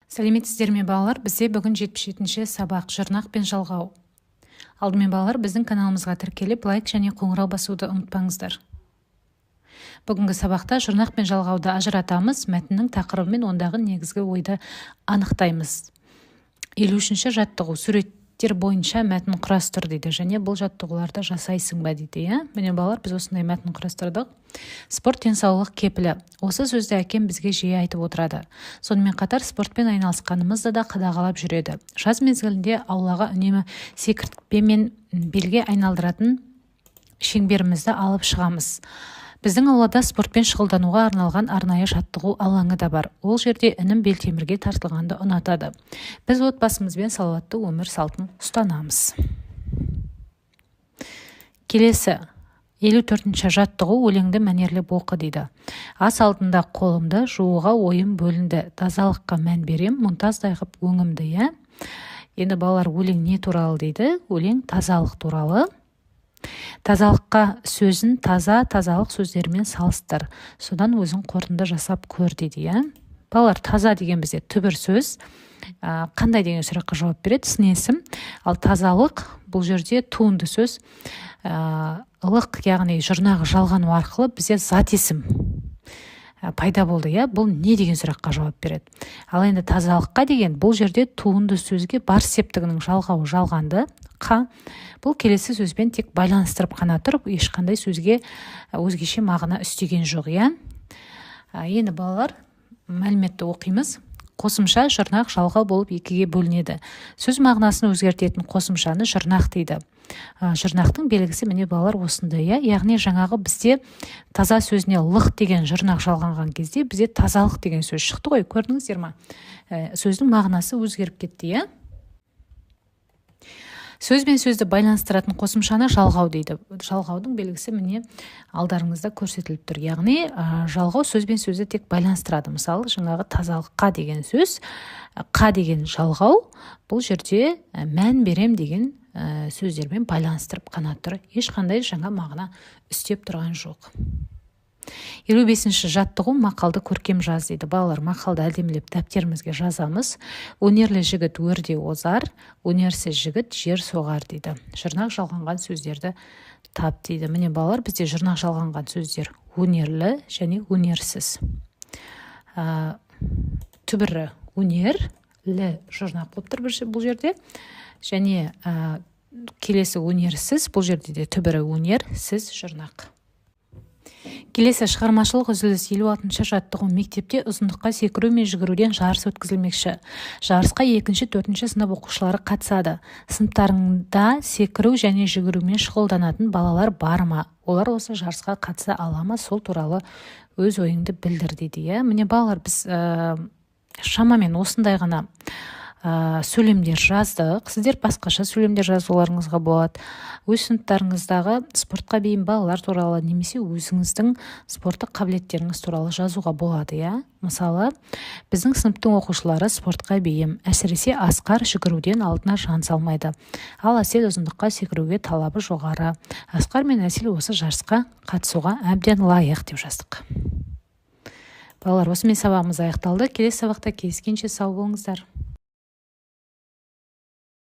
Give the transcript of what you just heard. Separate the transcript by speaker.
Speaker 1: Сәлеметсіздер ме балалар? Бізде бүгін 77-ші сабақ жұрнақ пен жалғау. Алдымен балалар біздің каналымызға тіркеліп, лайк және қоңырау басуды ұмытпаңыздар. Бүгінгі сабақта жұрнақ пен жалғауды ажыратамыз, мәтіннің тақырыбы мен ондағы негізгі ойды анықтаймыз. 53-ші жаттығу суреттер бойынша мәтін құрастыр дейді, және бұл жаттығуларды жасайсың ба дейді. Міне балалар, біз осындай мәтін құрастырдық. Спорт денсаулық кепілі. Осы сөзді әкем бізге жиі айтып отырады. Сонымен қатар спортпен айналысқанымызды да қадағалап жүреді. Жаз мезгілінде аулаға үнемі секіртпе мен белге айналдыратын шеңберімізді алып шығамыз. Біздің аулада спортпен шұғылдануға арналған арнайы жаттығу алаңы да бар. Ол жерде інім белтемірге тартылғанды ұнатады. Біз отбасымызбен салауатты өмір салтын ұстанамыз. Келесі 54-ші жаттығу өлеңді мәнерлеп оқы дейді. Ас алдында қолымды жууға ойым бөлінді. Тазалыққа мән берем, мұнтаздай қып өңімді. Енді балалар, өлең не туралы дейді? Өлең тазалық туралы. Тазалыққа сөзін тазалық сөздерімен салыстыр. Содан өзің қорытынды жасап көр дейді. Балалар, таза деген бізде түбір сөз. Қандай деген сұраққа жауап береді? Сын есім. Ал тазалық бұл жерде туынды сөз. Ылық, яғни жұрнағы жалғану арқылы бізде зат есім пайда болды. Бұл не деген сұраққа жауап береді? Ал енді тазалыққа деген бұл жерде туынды сөзге бар септігінің жалғауы жалғанды. Бұл келесі сөзбен тек байланыстырып қана тұрып, ешқандай сөзге өзгеше мағына үстеген жоқ. Енді балалар, мәліметті оқимыз. Қосымша жұрнақ жалғау болып екіге бөлінеді. Сөз мағынасын өзгертетін қосымшаны жұрнақ дейді. Жұрнақтың белгісі міне балалар осындай. Яғни жаңағы бізде таза сөзіне лық деген жұрнақ жалғанған кезде бізде тазалық деген сөз шықты ғой. Көрдіңіздер ме? Сөздің мағынасы өзгеріп кетті. Сөз бен сөзді байланыстыратын қосымшаны жалғау дейді. Жалғаудың белгісі міне алдарыңызда көрсетіліп тұр. Яғни жалғау сөз бен сөзді тек байланыстырады. Мысалы, жаңағы тазалыққа деген сөз, қа деген жалғау, бұл жерде мән берем деген сөздермен байланыстырып қана тұр. Ешқандай жаңа мағына үстеп тұрған жоқ. 55-ші жаттығу мақалды көркем жаз дейді. Балалар, мақалды әдемілеп дәптерімізге жазамыз. Өнерлі жігіт өрде озар, өнерсіз жігіт жер соғар дейді. Жұрнақ жалғанған сөздерді тап дейді. Міне балалар, бізде жұрнақ жалғанған сөздер өнерлі және өнерсіз. Түбірі өнерлі жұрнақ болып тұр бұл жерде. Және келесі өнерсіз, бұл жерде де түбірі өнерсіз жұрнақ. Келесі шығармашылық үзіліс 56-шы жаттығу. Мектепте ұзындыққа секіру мен жүгіруден жарыс өткізілмекші. Жарысқа 2-4 сынып оқушылары қатысады. Сыныптарында секіру және жүгірумен шұғылданатын балалар бар ма? Олар осы жарысқа қатыса ала ма? Сол туралы өз ойыңды білдір дейді. Міне балалар, біз шамамен осындай ғана сөйлемдер жаздық. Сіздер басқаша сөйлемдер жазуларыңызға болады. Өз сыныптарыңыздағы спортқа бейім балалар туралы немесе өзіңіздің спорттық қабілеттеріңіз туралы жазуға болады. Мысалы, біздің сыныптың оқушылары спортқа бейім, әсіресе Асқар жүгіруден алдына жан салмайды. Ал Әсел ұзындыққа секіруге талабы жоғары. Асқар мен Әсел осы жарысқа қатысуға әбден лайық деп жаздық. Балалар, осымен сабағымыз аяқталды. Келесі сабақта кездескенше сау болыңыздар.